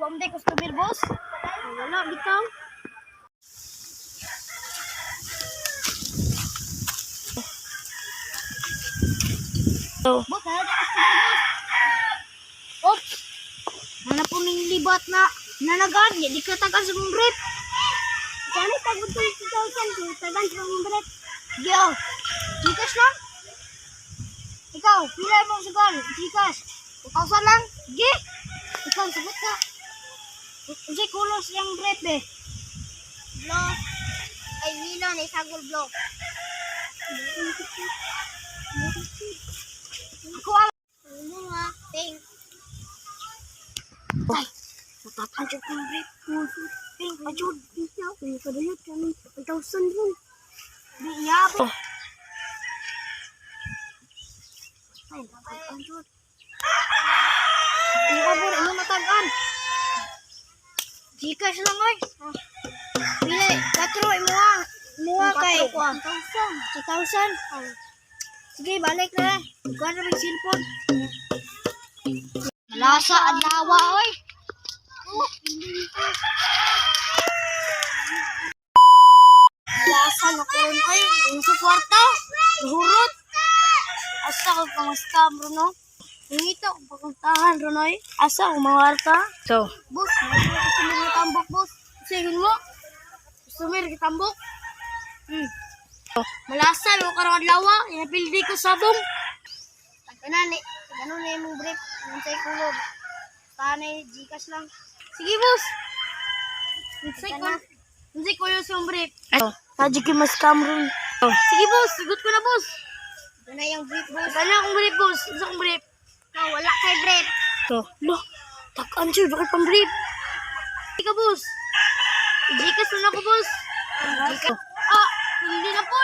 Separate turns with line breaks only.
Kuwam day customer, boss. Wala, bitaw. Boss, wala day customer, boss. Oops. Mana po ning libat na nanagan. Di ka tagan sa mong brief. Kani tagod ko 2,000. Tagan sa mong brief. Yo. Gikas lang. Ikaw, pila mo sugal? Gikas. 2,000 lang. Gi. Ikaw, sagot ka. Unsay kulos yung brief eh. Blow. Ay, wilon. Isagol blow. Ako ang... Ano nga? Thanks. Ay, natatanjog ng brief. Pink, ajud. Pink, kadayot kami. 1,000 rin. Di yabo. Ay, natatanjog. Hindi ka buro mo matagan. Gcash lang ay. Pili, 4 imuha kay 1,000. 2,000. Sige, balik na. Ikaw na may cellphone. Malasa ang lawa, oy. Malasa na ko rin, oy. Yung sa kwarta. Hurot. Asa ko pang-scam, Bruno. Hingito ko pakuntahan, Bruno, oy. Asa ko mga So. Boss, customer na tambok, boss. Sige mo. Customer na tambok. Malasa, yung karang lawa. Inapildi ko sabong. Tagkanani. Ganun na yung brief. Nansay kulog. Tanay, Gcash lang. Sige, boss. Nansay kulog yung brief. Tajik yung mas camera. Sige, boss. Sigot ko na, boss. Ito na yung brief, boss. Ito na akong brief, boss. Isa akong brief. No, wala kay brief. Lo, tak-answer. Bakit pang brief? Sige ka, boss. Gcash na ako, boss. Gcash. Hindi na po.